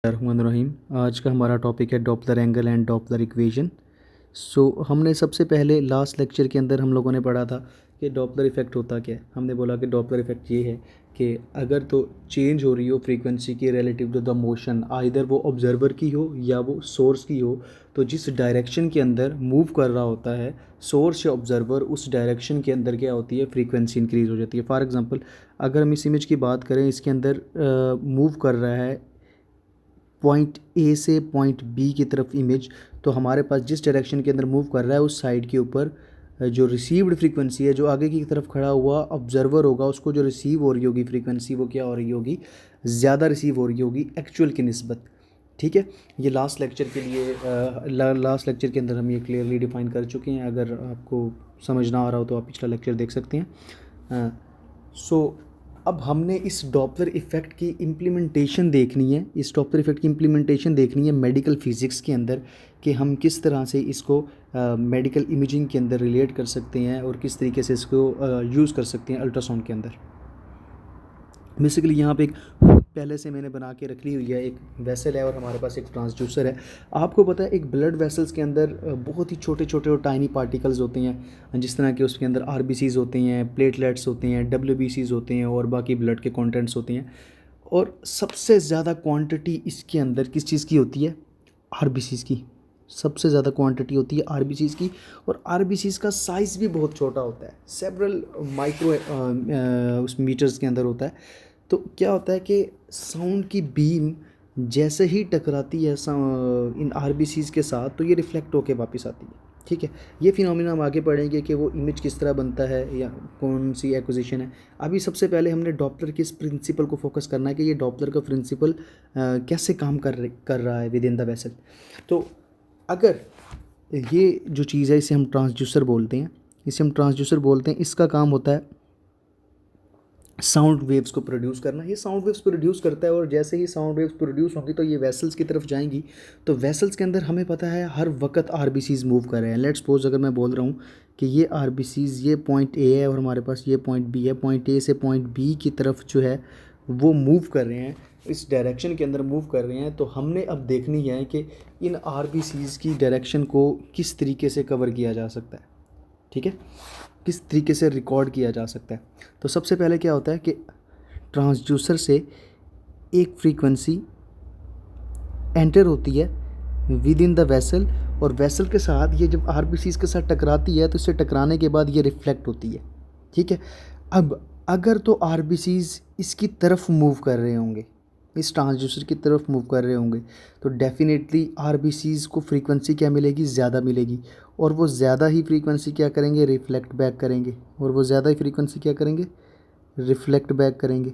रहीम। आज का हमारा टॉपिक है Doppler angle and Doppler equation. हमने सबसे पहले लास्ट लेक्चर के अंदर हम लोगों ने पढ़ा था कि डॉपलर इफ़ेक्ट होता क्या है। हमने बोला कि डॉपलर इफ़ेक्ट ये है कि अगर तो चेंज हो रही हो फ्रीक्वेंसी की relative to the motion, either वो ऑब्जर्वर की हो या वो सोर्स की हो, तो जिस डायरेक्शन के अंदर मूव कर रहा होता है सोर्स या ऑब्जर्वर, उस डायरेक्शन के अंदर क्या होती है, फ्रीक्वेंसी इंक्रीज़ हो जाती है। फॉर एग्जांपल अगर हम इस इमेज की बात करें, इसके अंदर मूव कर रहा है पॉइंट ए से पॉइंट बी की तरफ इमेज, तो हमारे पास जिस डायरेक्शन के अंदर मूव कर रहा है उस साइड के ऊपर जो रिसीव्ड फ्रीक्वेंसी है, जो आगे की तरफ खड़ा हुआ ऑब्जर्वर होगा, उसको जो रिसीव हो रही होगी फ्रीक्वेंसी, वो क्या हो रही होगी, ज़्यादा रिसीव हो रही होगी एक्चुअल की निस्बत। ठीक है, ये लास्ट लेक्चर के लिए लास्ट लेक्चर के अंदर हम ये क्लियरली डिफाइन कर चुके हैं। अगर आपको समझ ना आ रहा हो तो आप पिछला लेक्चर देख सकते हैं। अब हमने इस डॉपलर इफ़ेक्ट की इम्प्लीमेंटेशन देखनी है, इस डॉपलर इफ़ेक्ट की इम्प्लीमेंटेशन देखनी है मेडिकल फिज़िक्स के अंदर, कि हम किस तरह से इसको मेडिकल इमेजिंग के अंदर रिलेट कर सकते हैं और किस तरीके से इसको यूज़ कर सकते हैं अल्ट्रासाउंड के अंदर। बेसिकली यहाँ पे एक पहले से मैंने बना के रख ली हुई है, एक वेसल है और हमारे पास एक ट्रांसड्यूसर है। आपको पता है एक ब्लड वेसल्स के अंदर बहुत ही छोटे छोटे और टाइनी पार्टिकल्स होते हैं, जिस तरह के उसके अंदर आरबीसीज़ होते हैं, प्लेटलेट्स होते हैं, डब्ल्यूबीसीज़ होते हैं और बाकी ब्लड के कंटेंट्स होते हैं। और सबसे ज़्यादा क्वांटिटी इसके अंदर किस चीज़ की होती है, आरबीसीज़ की। सबसे ज़्यादा क्वांटिटी होती है आरबीसीज़ की, और आरबीसीज़ का साइज़ भी बहुत छोटा होता है, सेवरल माइक्रो उस मीटर्स के अंदर होता है। तो क्या होता है कि साउंड की बीम जैसे ही टकराती है इन आरबीसीज़ के साथ, तो ये रिफ्लेक्ट होके वापस आती है। ठीक है, ये फिनोमिना हम आगे पढ़ेंगे कि वो इमेज किस तरह बनता है या कौन सी एक्विजिशन है। अभी सबसे पहले हमने डॉपलर के इस प्रिंसिपल को फोकस करना है कि ये डॉपलर का प्रिंसिपल कैसे काम कर रहा है विद इन द वेसल। तो अगर ये जो चीज़ है इसे हम ट्रांसड्यूसर बोलते हैं, इसका काम होता है साउंड वेव्स को प्रोड्यूस करना। ये साउंड वेव्स प्रोड्यूस करता है और जैसे ही साउंड वेव्स प्रोड्यूस होंगी तो ये वेसल्स की तरफ जाएंगी। तो वेसल्स के अंदर हमें पता है हर वक्त आरबीसीज़ मूव कर रहे हैं। लेट्स सपोज अगर मैं बोल रहा हूँ कि ये आरबीसीज़, ये पॉइंट ए है और हमारे पास ये पॉइंट बी है, पॉइंट ए से पॉइंट बी की तरफ जो है वो मूव कर रहे हैं, इस डायरेक्शन के अंदर मूव कर रहे हैं। तो हमने अब देखनी है कि इन आरबीसीज़ की डायरेक्शन को किस तरीके से कवर किया जा सकता है। ठीक है, किस तरीके से रिकॉर्ड किया जा सकता है। तो सबसे पहले क्या होता है कि ट्रांसड्यूसर से एक फ्रीक्वेंसी एंटर होती है विद इन द वेसल, और वेसल के साथ ये जब आरबीसीज़ के साथ टकराती है तो इससे टकराने के बाद ये रिफ्लेक्ट होती है। ठीक है, अब अगर तो आरबीसीज़ इसकी तरफ मूव कर रहे होंगे, इस ट्रांसड्यूसर की तरफ मूव कर रहे होंगे, तो डेफिनेटली आरबीसीज़ को फ्रीक्वेंसी क्या मिलेगी, ज़्यादा मिलेगी, और वो ज़्यादा ही फ्रीक्वेंसी क्या करेंगे, रिफ्लेक्ट बैक करेंगे, और वो ज़्यादा ही फ्रीक्वेंसी क्या करेंगे, रिफ्लेक्ट बैक करेंगे।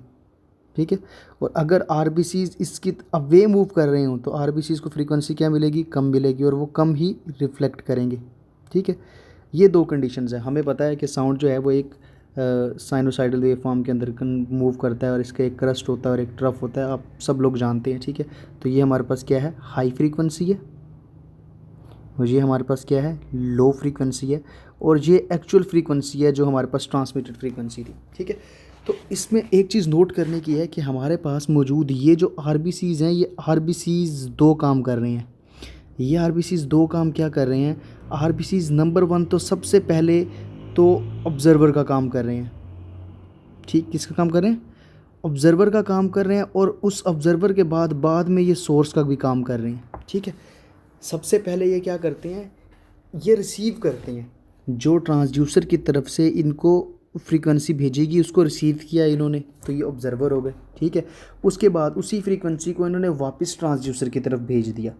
ठीक है, और अगर आरबीसीज़ इसकी अवे मूव कर रहे हो तो आरबीसीज़ को फ्रीक्वेंसी क्या मिलेगी, कम मिलेगी, और वो कम ही रिफ्लेक्ट करेंगे। ठीक है, ये दो कंडीशंस हैं। हमें पता है कि साउंड जो है वो एक साइनोसाइडल वेव फॉर्म के अंदर मूव करता है और इसका एक क्रस्ट होता है और एक ट्रफ होता है, आप सब लोग जानते हैं। ठीक है, तो ये हमारे पास क्या है, हाई फ्रीक्वेंसी है, और ये हमारे पास क्या है, लो फ्रीक्वेंसी है, और ये एक्चुअल फ्रीक्वेंसी है जो हमारे पास ट्रांसमिटेड फ्रीक्वेंसी थी। ठीक है, तो इसमें एक चीज़ नोट करने की है कि हमारे पास मौजूद ये जो आरबीसीज़ हैं, ये आरबीसीज़ दो काम कर रहे हैं। ये आरबीसीज़ दो काम क्या कर रहे हैं, आरबीसीज़ नंबर वन तो सबसे पहले तो ऑब्जर्वर का काम कर रहे हैं। ठीक, किसका काम कर रहे हैं, ऑब्जर्वर का काम कर रहे हैं, और उस ऑब्जर्वर के बाद में ये सोर्स का भी काम कर रहे हैं। ठीक है, सबसे पहले ये क्या करते हैं, ये रिसीव करते हैं, जो ट्रांसड्यूसर की तरफ से इनको फ्रीक्वेंसी भेजेगी उसको रिसीव किया इन्होंने, तो ये ऑब्जर्वर हो गए। ठीक है, उसके बाद उसी फ्रीक्वेंसी को इन्होंने वापस ट्रांसड्यूसर की तरफ भेज दिया।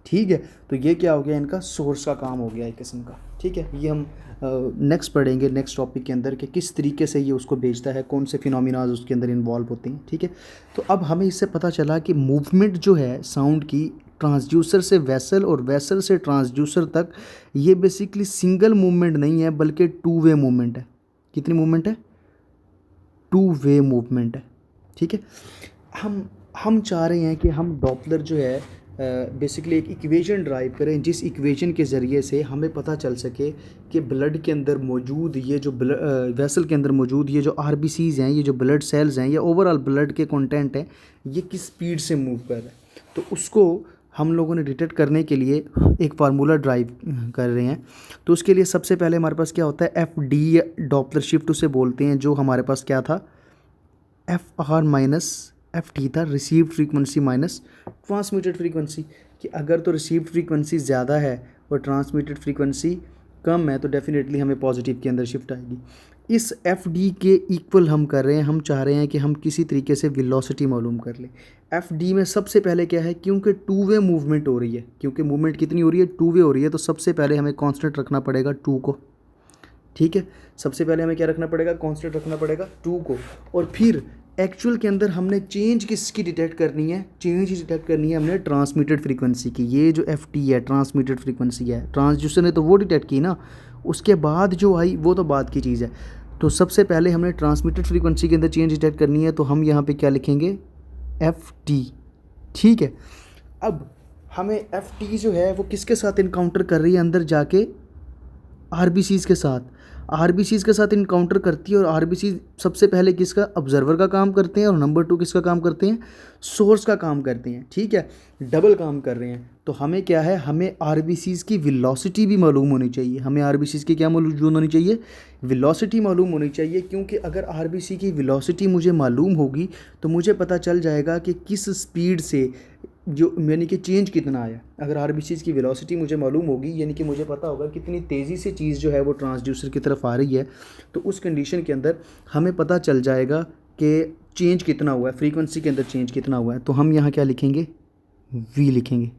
ठीक है, तो ये क्या हो गया, इनका सोर्स का काम हो गया एक किस्म का। ठीक है, ये हम नेक्स्ट पढ़ेंगे नेक्स्ट टॉपिक के अंदर कि किस तरीके से ये उसको भेजता है, कौन से फिनोमिनाज उसके अंदर इन्वॉल्व होते हैं। ठीक है, तो अब हमें इससे पता चला कि मूवमेंट जो है साउंड की ट्रांसड्यूसर से वेसल और वेसल से ट्रांसड्यूसर तक, ये बेसिकली सिंगल मूवमेंट नहीं है बल्कि टू वे मूवमेंट है। कितनी मूवमेंट है, टू वे मूवमेंट है। ठीक है, हम चाह रहे हैं कि हम डॉपलर जो है बेसिकली एक इक्वेशन ड्राइव करें, जिस इक्वेशन के ज़रिए से हमें पता चल सके कि ब्लड के अंदर मौजूद ये जो वेसल के अंदर मौजूद ये जो आरबीसीज़ हैं, ये जो ब्लड सेल्स हैं, ये ओवरऑल ब्लड के कंटेंट हैं, ये किस स्पीड से मूव कर रहा है। तो उसको हम लोगों ने डिटेक्ट करने के लिए एक फार्मूला ड्राइव कर रहे हैं। तो उसके लिए सबसे पहले हमारे पास क्या होता है, एफ डी डॉपलर शिफ्ट उसे बोलते हैं, जो हमारे पास क्या था, F R minus F T था, received frequency minus transmitted frequency. कि अगर तो रिसीव्ड फ्रीक्वेंसी ज़्यादा है और ट्रांसमिटेड फ्रीक्वेंसी कम है तो डेफिनेटली हमें पॉजिटिव के अंदर शिफ्ट आएगी। इस एफ डी के इक्वल हम कर रहे हैं, हम चाह रहे हैं कि हम किसी तरीके से वेलोसिटी मालूम कर लें। एफ डी में सबसे पहले क्या है, क्योंकि टू वे मूवमेंट हो रही है, क्योंकि मूवमेंट कितनी हो रही है, टू वे हो रही है, तो सबसे पहले हमें कांस्टेंट रखना पड़ेगा टू को। ठीक है, सबसे पहले हमें क्या रखना पड़ेगा, कांस्टेंट रखना पड़ेगा टू को। और फिर एक्चुअल के अंदर हमने चेंज किसकी डिटेक्ट करनी है, चेंज डिटेक्ट करनी है हमने ट्रांसमिटेड फ्रीक्वेंसी की। ये जो एफ टी है ट्रांसमिटेड फ्रीक्वेंसी है, ट्रांसड्यूसर ने तो वो डिटेक्ट की ना, उसके बाद जो आई वो तो बाद की चीज़ है। तो सबसे पहले हमने ट्रांसमिटेड फ्रीक्वेंसी के अंदर चेंज डिटेक्ट करनी है, तो हम यहाँ पे क्या लिखेंगे, एफ टी। ठीक है, अब हमें एफ टी जो है वो किसके साथ इनकाउंटर कर रही है, अंदर जाके आरबीसीज़ के साथ, आरबीसीज़ के साथ इनकाउंटर करती है। और आरबीसी सबसे पहले किसका, ऑब्जर्वर का काम करते हैं, और नंबर टू किसका काम करते हैं, सोर्स का काम करते हैं। ठीक है, डबल काम कर रहे हैं। तो हमें क्या है, हमें आरबीसीज़ की वेलोसिटी भी मालूम होनी चाहिए, हमें आरबीसीज़ की क्या मालूम होनी चाहिए, वेलोसिटी मालूम होनी चाहिए। क्योंकि अगर आरबीसी की वेलोसिटी मुझे मालूम होगी तो मुझे पता चल जाएगा कि किस स्पीड से जो यानी कि चेंज कितना आया। अगर आरबीसीज़ की वेलोसिटी मुझे मालूम होगी, यानी कि मुझे पता होगा कितनी तेज़ी से चीज़ जो है वो ट्रांसड्यूसर की तरफ आ रही है, तो उस कंडीशन के अंदर हमें पता चल जाएगा कि चेंज कितना हुआ है, फ्रीक्वेंसी के अंदर चेंज कितना हुआ है। तो हम यहाँ क्या लिखेंगे, वी लिखेंगे,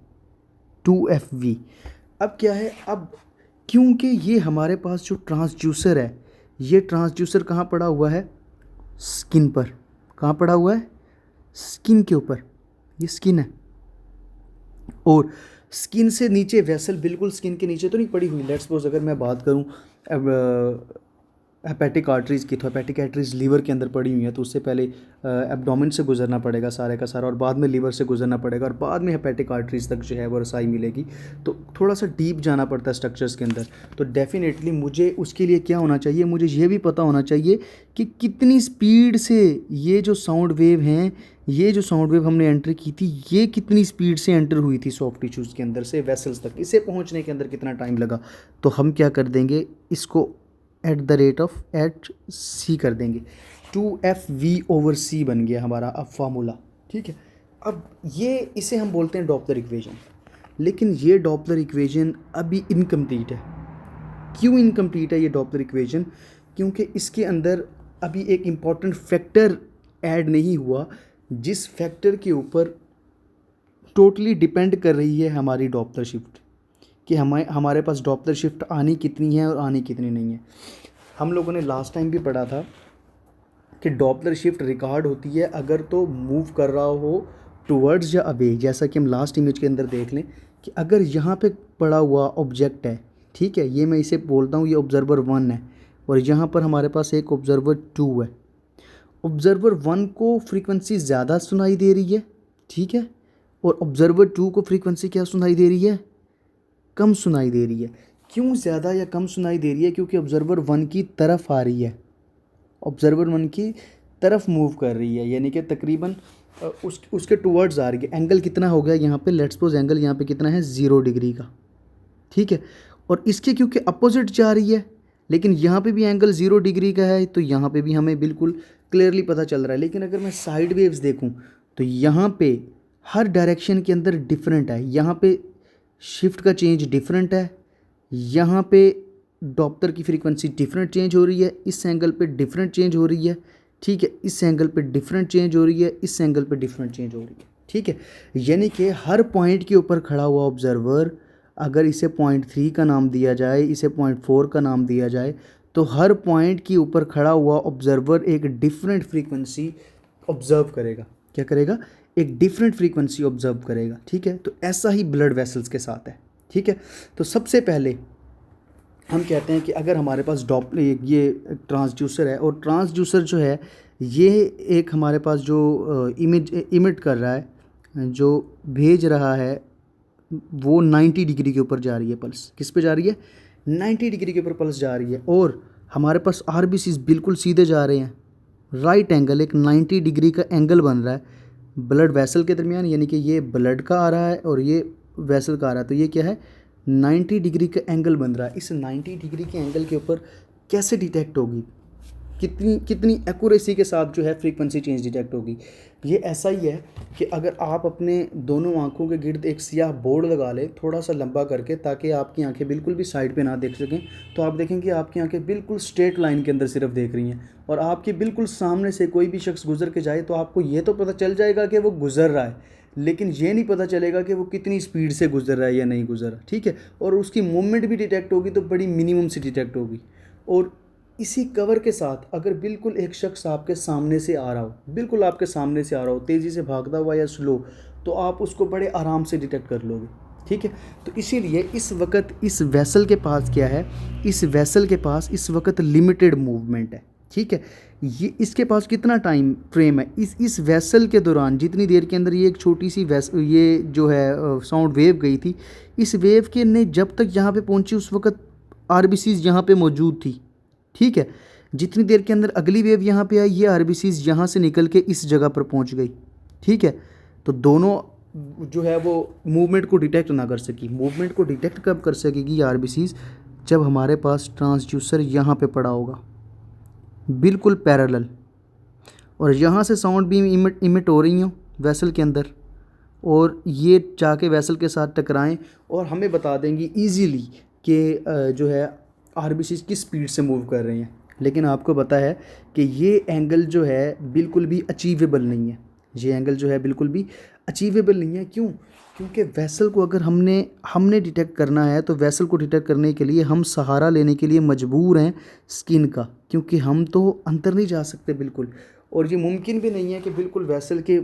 2FV। अब क्या है, अब क्योंकि ये हमारे पास जो ट्रांसड्यूसर है, ये ट्रांसड्यूसर कहाँ पड़ा हुआ है, स्किन पर। कहाँ पड़ा हुआ है, स्किन के ऊपर, ये स्किन है। और स्किन से नीचे वेसल बिल्कुल स्किन के नीचे तो नहीं पड़ी हुई। लेट्स सपोज अगर मैं बात करूं हेपेटिक आर्टरीज़ की, तो हेपेटिक आर्टरीज़ लीवर के अंदर पड़ी हुई हैं, तो उससे पहले एब्डोमेन से गुजरना पड़ेगा सारे का सारा, और बाद में लीवर से गुजरना पड़ेगा, और बाद में हेपेटिक आर्टरीज़ तक जो है वो रसाई मिलेगी। तो थोड़ा सा डीप जाना पड़ता है स्ट्रक्चर्स के अंदर। तो डेफिनेटली मुझे उसके लिए क्या होना चाहिए, मुझे ये भी पता होना चाहिए कि कितनी स्पीड से ये जो साउंड वेव हैं, ये जो साउंड वेव हमने एंटर की थी, ये कितनी स्पीड से एंटर हुई थी सॉफ्ट टिश्यूज़ के अंदर से वेसल्स तक, इसे पहुंचने के अंदर कितना टाइम लगा। तो हम क्या कर देंगे, इसको at the rate of at C कर देंगे, 2FV/c बन गया हमारा अब फार्मूला। ठीक है, अब ये इसे हम बोलते हैं डॉपलर इक्वेशन। लेकिन ये डॉपलर इक्वेशन अभी इनकम्प्लीट है। क्यों इनकम्प्लीट है ये डॉपलर इक्वेशन, क्योंकि इसके अंदर अभी एक इम्पॉर्टेंट फैक्टर ऐड नहीं हुआ, जिस फैक्टर के ऊपर टोटली डिपेंड कर रही है हमारी डॉपलर शिफ्ट, कि हमारे पास डॉपलर शिफ्ट आनी कितनी है और आनी कितनी नहीं है। हम लोगों ने लास्ट टाइम भी पढ़ा था कि डॉपलर शिफ्ट रिकॉर्ड होती है अगर तो मूव कर रहा हो टुवर्ड्स या अवे। जैसा कि हम लास्ट इमेज के अंदर देख लें कि अगर यहाँ पे पड़ा हुआ ऑब्जेक्ट है, ठीक है, ये मैं इसे बोलता हूँ ये ऑब्जर्वर 1 है, और यहाँ पर हमारे पास एक ऑब्जर्वर 2 है। ऑब्जर्वर 1 को फ्रीक्वेंसी ज़्यादा सुनाई दे रही है, ठीक है, और ऑब्जर्वर 2 को फ्रीक्वेंसी क्या सुनाई दे रही है, कम सुनाई दे रही है। क्यों ज़्यादा या कम सुनाई दे रही है, क्योंकि ऑब्जर्वर 1 की तरफ आ रही है, ऑब्जर्वर 1 की तरफ मूव कर रही है, यानी कि तकरीबन उसके टुवर्ड्स आ रही है। एंगल कितना हो गया यहाँ पे, लेट्स सपोज एंगल यहाँ पे कितना है, 0 डिग्री का। ठीक है, और इसके क्योंकि अपोजिट जा रही है, लेकिन यहाँ पे भी एंगल 0 डिग्री का है, तो यहाँ पे भी हमें बिल्कुल क्लियरली पता चल रहा है। लेकिन अगर मैं साइड वेव्स देखूँ तो यहाँ पे हर डायरेक्शन के अंदर डिफरेंट है। यहाँ पे शिफ्ट का चेंज डिफरेंट है, यहाँ पे डॉपलर की फ्रीक्वेंसी डिफरेंट चेंज हो रही है, इस एंगल पे डिफरेंट चेंज हो रही है। ठीक है, इस एंगल पे डिफरेंट चेंज हो रही है, इस एंगल पे डिफरेंट चेंज हो रही है। ठीक है, यानी कि हर पॉइंट के ऊपर खड़ा हुआ ऑब्जर्वर, अगर इसे पॉइंट 3 का नाम दिया जाए, इसे पॉइंट 4 का नाम दिया जाए, तो हर पॉइंट के ऊपर खड़ा हुआ ऑब्जर्वर एक डिफरेंट फ्रीक्वेंसी ऑब्जर्व करेगा। क्या करेगा, एक डिफरेंट फ्रीक्वेंसी ऑब्जर्व करेगा। ठीक है, तो ऐसा ही ब्लड वेसल्स के साथ है। ठीक है, तो सबसे पहले हम कहते हैं कि अगर हमारे पास ये ट्रांसड्यूसर है, और ट्रांसड्यूसर जो है ये एक हमारे पास जो इमिट कर रहा है, जो भेज रहा है, वो 90 डिग्री के ऊपर जा रही है पल्स। किस पे जा रही है, 90 डिग्री के ऊपर पल्स जा रही है। और हमारे पास आरबीसीज बिल्कुल सीधे जा रहे हैं, राइट एंगल, एक 90 डिग्री का एंगल बन रहा है ब्लड वेसल के दरमियान, यानी कि ये ब्लड का आ रहा है और ये वेसल का आ रहा है, तो ये क्या है 90 डिग्री का एंगल बन रहा है। इस 90 डिग्री के एंगल के ऊपर कैसे डिटेक्ट होगी, कितनी कितनी एक्यूरेसी के साथ जो है फ्रीक्वेंसी चेंज डिटेक्ट होगी। ये ऐसा ही है कि अगर आप अपने दोनों आंखों के गिर्द एक सियाह बोर्ड लगा लें थोड़ा सा लंबा करके, ताकि आपकी आंखें बिल्कुल भी साइड पे ना देख सकें, तो आप देखेंगे आपकी आंखें बिल्कुल स्ट्रेट लाइन के अंदर सिर्फ देख रही हैं, और आपके बिल्कुल सामने से कोई भी शख्स गुजर के जाए तो आपको ये तो पता चल जाएगा कि वो गुजर रहा है, लेकिन ये नहीं पता चलेगा कि वो कितनी स्पीड से गुजर रहा है या नहीं गुजर रहा, ठीक है। और उसकी मूवमेंट भी डिटेक्ट होगी तो बड़ी मिनिमम से डिटेक्ट होगी। और इसी कवर के साथ अगर बिल्कुल एक शख्स आपके सामने से आ रहा हो, बिल्कुल आपके सामने से आ रहा हो, तेज़ी से भागता हुआ या स्लो, तो आप उसको बड़े आराम से डिटेक्ट कर लोगे, ठीक है। तो इसीलिए इस वक्त इस वेसल के पास क्या है, इस वेसल के पास इस वक्त लिमिटेड मूवमेंट है, ठीक है। ये इसके पास कितना टाइम फ्रेम है, इस वेसल के दौरान जितनी देर के अंदर ये एक छोटी सी ये जो है साउंड वेव गई थी, इस वेव के ने जब तक यहाँ पे पहुँची उस वक्त आरबीसीज यहाँ पे मौजूद थी, ठीक है। जितनी देर के अंदर अगली वेव यहाँ पे आई, ये आरबीसीज यहाँ से निकल के इस जगह पर पहुँच गई, ठीक है। तो दोनों जो है वो मूवमेंट को डिटेक्ट ना कर सकी। मूवमेंट को डिटेक्ट कब कर सकेगी ये आरबीसीज, जब हमारे पास ट्रांसड्यूसर यहाँ पे पड़ा होगा बिल्कुल पैरेलल, और यहाँ से साउंड बीम इमिट हो रही हो वेसल के अंदर, और ये जाके वेसल के साथ टकराएं और हमें बता देंगी ईजीली कि जो है आरबीसी किस स्पीड से मूव कर रहे हैं। लेकिन आपको पता है कि ये एंगल जो है बिल्कुल भी अचीवेबल नहीं है, ये एंगल जो है बिल्कुल भी अचीवेबल नहीं है। क्यों? क्योंकि वेसल को अगर हमने डिटेक्ट करना है, तो वेसल को डिटेक्ट करने के लिए हम सहारा लेने के लिए मजबूर हैं स्किन का, क्योंकि हम तो अंदर नहीं जा सकते बिल्कुल, और ये मुमकिन भी नहीं है कि बिल्कुल वेसल के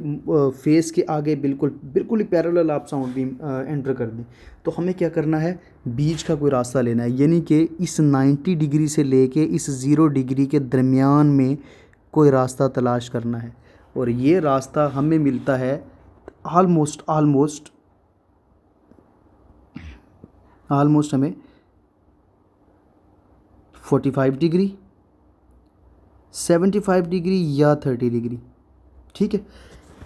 फेस के आगे बिल्कुल ही पैरेलल आप साउंड बीम एंटर कर दें। तो हमें क्या करना है, बीच का कोई रास्ता लेना है, यानी कि इस 90 डिग्री से लेके इस 0 डिग्री के दरमियान में कोई रास्ता तलाश करना है। और ये रास्ता हमें मिलता है ऑलमोस्ट हमें 45 डिग्री, 75 डिग्री या 30 डिग्री, ठीक है,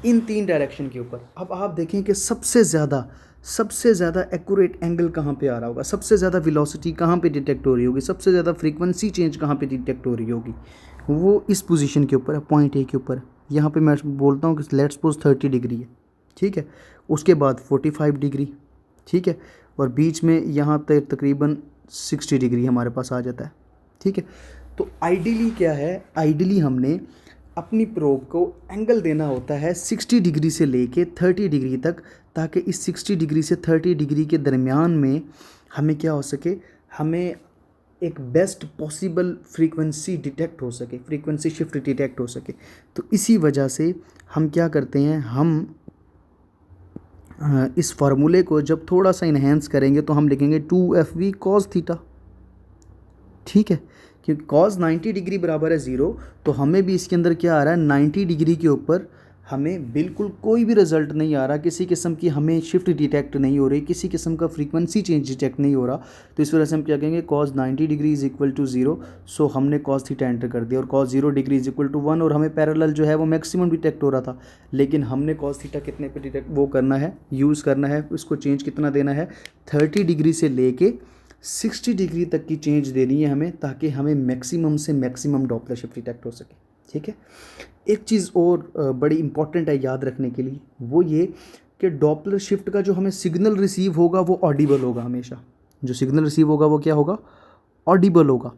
इन 3 डायरेक्शन के ऊपर। अब आप देखें कि सबसे ज़्यादा एक्यूरेट एंगल कहाँ पे आ रहा होगा, सबसे ज़्यादा वेलोसिटी कहाँ पे डिटेक्ट हो रही होगी, सबसे ज़्यादा फ्रीक्वेंसी चेंज कहाँ पे डिटेक्ट हो रही होगी, वो इस पोजीशन के ऊपर है, पॉइंट ए के ऊपर। यहाँ पे मैं बोलता हूँ कि लेट्स सपोज 30 डिग्री है, ठीक है, उसके बाद 45 डिग्री, ठीक है, और बीच में यहाँ तक तकरीबन 60 डिग्री हमारे पास आ जाता है, ठीक है। तो आइडियली क्या है, आइडियली हमने अपनी प्रोब को एंगल देना होता है 60 डिग्री से लेके 30 डिग्री तक, ताकि इस 60 डिग्री से 30 डिग्री के दरमियान में हमें क्या हो सके, हमें एक बेस्ट पॉसिबल फ्रीक्वेंसी डिटेक्ट हो सके, फ्रीक्वेंसी शिफ्ट डिटेक्ट हो सके। तो इसी वजह से हम क्या करते हैं, हम इस फार्मूले को जब थोड़ा सा इन्हेंस करेंगे तो हम लिखेंगे 2FV cos थीटा, ठीक है, क्योंकि cos 90 डिग्री बराबर है 0, तो हमें भी इसके अंदर क्या आ रहा है 90 डिग्री के ऊपर हमें बिल्कुल कोई भी रिजल्ट नहीं आ रहा, किसी किस्म की हमें शिफ्ट डिटेक्ट नहीं हो रही, किसी किस्म का फ्रीक्वेंसी चेंज डिटेक्ट नहीं हो रहा। तो इस वजह से हम क्या कहेंगे, cos 90 degree is equal to 0, so हमने cos थीटा एंटर कर दिया, और cos 0 degree is equal to 1, और हमें पैरेलल जो है वो मैक्सिमम डिटेक्ट हो रहा था, लेकिन हमने cos थीटा कितने पे डिटेक्ट वो करना है, यूज़ करना है, इसको चेंज कितना देना है 30 डिग्री से लेके 60 डिग्री तक की चेंज देनी है हमें, ताकि हमें मैक्सिमम से मैक्सिमम डॉपलर शिफ्ट डिटेक्ट हो सके, ठीक है। एक चीज़ और बड़ी इंपॉर्टेंट है याद रखने के लिए, वो ये कि डॉपलर शिफ्ट का जो हमें सिग्नल रिसीव होगा वो ऑडिबल होगा हमेशा, जो सिग्नल रिसीव होगा वो क्या होगा, ऑडिबल होगा।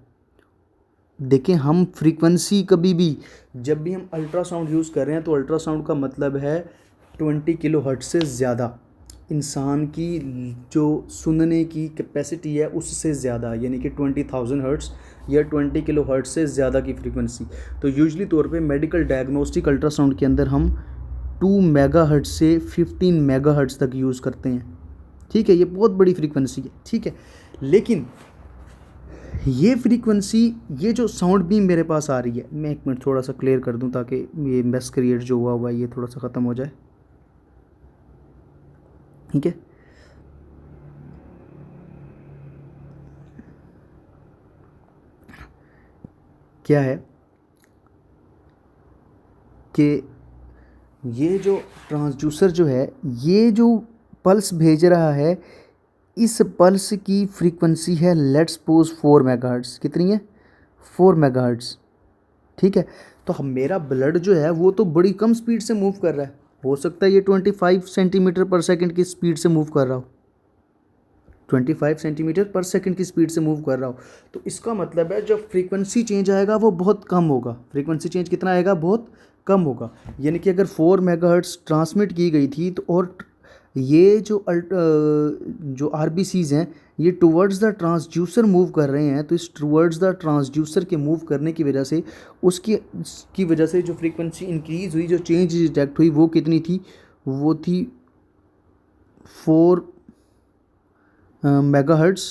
देखें, हम फ्रीक्वेंसी कभी भी जब भी हम अल्ट्रासाउंड यूज़ कर रहे हैं, तो अल्ट्रासाउंड का मतलब है 20 किलो हर्ट्ज से ज़्यादा, इंसान की जो सुनने की कैपेसिटी है उससे ज़्यादा, यानी कि 20,000 हर्ट्ज़ या 20 किलो हर्ट्ज़ से ज़्यादा की फ्रीक्वेंसी। तो यूजली तौर पे मेडिकल डायग्नोस्टिक अल्ट्रासाउंड के अंदर हम 2 मेगाहर्ट्ज़ से 15 मेगाहर्ट्ज़ तक यूज़ करते हैं, ठीक है, ये बहुत बड़ी फ्रीक्वेंसी है, ठीक है। लेकिन ये फ्रीक्वेंसी, ये जो साउंड बीम मेरे पास आ रही है, मैं एक मिनट थोड़ा सा क्लियर कर दूं ताकि ये मेस क्रिएट जो हुआ है ये थोड़ा सा ख़त्म हो जाए, ठीक है। क्या है कि ये जो ट्रांसड्यूसर जो है, ये जो पल्स भेज रहा है, इस पल्स की फ्रीक्वेंसी है लेट्स सपोज 4 मेगाहर्ट्ज़। कितनी है? 4 मेगाहर्ट्ज़। ठीक है, तो हम मेरा ब्लड जो है वो तो बड़ी कम स्पीड से मूव कर रहा है, हो सकता है ये 25 सेंटीमीटर पर सेकंड की स्पीड से मूव कर रहा हो, 25 सेंटीमीटर पर सेकंड की स्पीड से मूव कर रहा हो। तो इसका मतलब है जब फ्रीक्वेंसी चेंज आएगा वो बहुत कम होगा। फ्रीक्वेंसी चेंज कितना आएगा? बहुत कम होगा। यानी कि अगर 4 मेगाहर्ट्ज़ ट्रांसमिट की गई थी तो और ये जो आरबीसीज हैं ये टुवर्ड्स द ट्रांसड्यूसर मूव कर रहे हैं, तो इस टुवर्ड्स द ट्रांसड्यूसर के मूव करने की वजह से उसकी वजह से जो फ्रीक्वेंसी इंक्रीज़ हुई, जो चेंज डिटेक्ट हुई, वो कितनी थी? वो थी 4 मेगाहर्ट्ज़।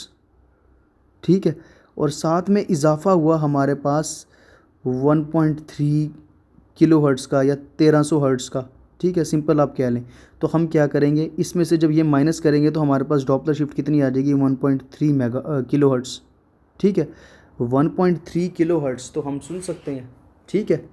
ठीक है, और साथ में इजाफा हुआ हमारे पास 1.3 किलोहर्ट्ज़ का या 1300 हर्ट्ज़ का। ठीक है, सिंपल आप कह लें। तो हम क्या करेंगे, इसमें से जब ये माइनस करेंगे तो हमारे पास डॉपलर शिफ्ट कितनी आ जाएगी? 1.3 किलोहर्ट्ज़। ठीक है, 1.3 किलोहर्ट्ज़ तो हम सुन सकते हैं। ठीक है,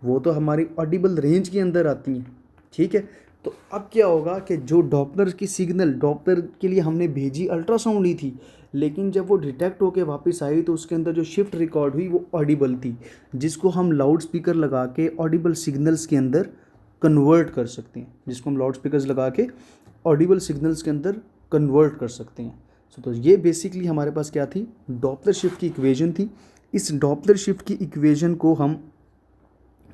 वो तो हमारी ऑडिबल रेंज के अंदर आती हैं। ठीक है, तो अब क्या होगा कि जो डॉपलर की सिग्नल, डॉपलर के लिए हमने भेजी अल्ट्रासाउंड ली थी, लेकिन जब वो डिटेक्ट होके वापस आई तो उसके अंदर जो शिफ्ट रिकॉर्ड हुई वो ऑडिबल थी, जिसको हम लाउड स्पीकर लगा के ऑडिबल सिग्नल्स के अंदर कन्वर्ट कर सकते हैं, जिसको हम लाउड स्पीकर्स लगा के ऑडिबल सिग्नल्स के अंदर कन्वर्ट कर सकते हैं। तो ये बेसिकली हमारे पास क्या थी? डॉपलर शिफ्ट की इक्वेशन थी। इस डॉपलर शिफ्ट की इक्वेशन को हम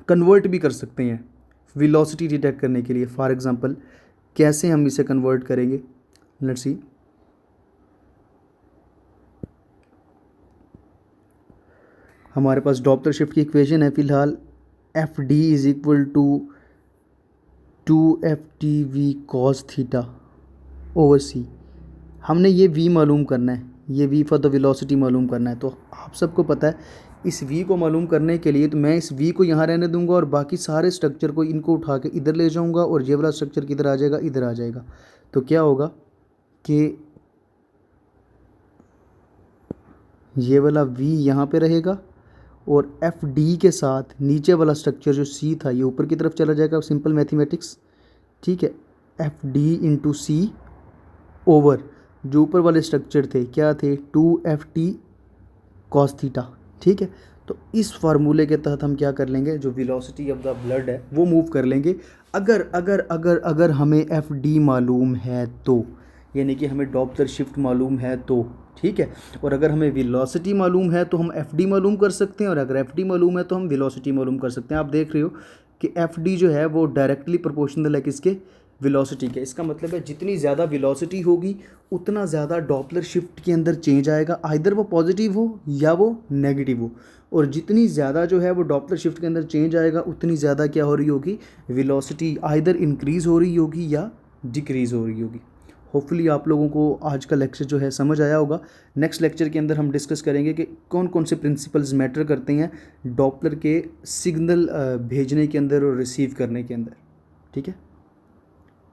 कन्वर्ट भी कर सकते हैं वेलोसिटी डिटेक्ट करने के लिए। फॉर एग्जांपल कैसे हम इसे कन्वर्ट करेंगे? Let's see. हमारे पास डॉपलर शिफ्ट की इक्वेशन है फिलहाल, F D is equal to 2FTV cos theta over C. हमने ये v मालूम करना है, ये v फॉर द वेलोसिटी मालूम करना है। तो आप सबको पता है इस v को मालूम करने के लिए तो मैं इस v को यहाँ रहने दूंगा और बाकी सारे स्ट्रक्चर को इनको उठा के इधर ले जाऊंगा और ये वाला स्ट्रक्चर किधर आ जाएगा? इधर आ जाएगा। तो क्या होगा कि ये वाला v यहाँ पे रहेगा और एफ डी के साथ नीचे वाला स्ट्रक्चर जो सी था ये ऊपर की तरफ चला जाएगा। Simple mathematics. ठीक है, एफ डी इंटू सी ओवर जो ऊपर वाले स्ट्रक्चर थे क्या थे? 2FT cos theta. ठीक है, तो इस फार्मूले के तहत हम क्या कर लेंगे, जो वेलोसिटी ऑफ द ब्लड है वो मूव कर लेंगे। अगर अगर अगर अगर हमें एफ डी मालूम है तो, यानी कि हमें डॉपलर शिफ्ट मालूम है तो। ठीक है, और अगर हमें वेलोसिटी मालूम है तो हम एफ डी मालूम कर सकते हैं, और अगर एफ डी मालूम है तो हम वेलोसिटी मालूम कर सकते हैं। आप देख रहे हो कि एफ डी जो है वो डायरेक्टली प्रोपोर्शनल है किसके? वेलोसिटी के। इसका मतलब है जितनी ज़्यादा वेलोसिटी होगी उतना ज़्यादा डॉपलर शिफ्ट के अंदर चेंज आएगा, आइदर वो पॉजिटिव हो या वो नेगेटिव हो। और जितनी ज़्यादा जो है वो डॉपलर शिफ्ट के अंदर चेंज आएगा उतनी ज़्यादा क्या हो रही होगी? वेलोसिटी आइदर इंक्रीज़ हो रही होगी या डिक्रीज़ हो रही होगी। होपफुली आप लोगों को आज का लेक्चर जो है समझ आया होगा। नेक्स्ट लेक्चर के अंदर हम डिस्कस करेंगे कि कौन कौन से प्रिंसिपल्स मैटर करते हैं डॉपलर के सिग्नल भेजने के अंदर और रिसीव करने के अंदर। ठीक है।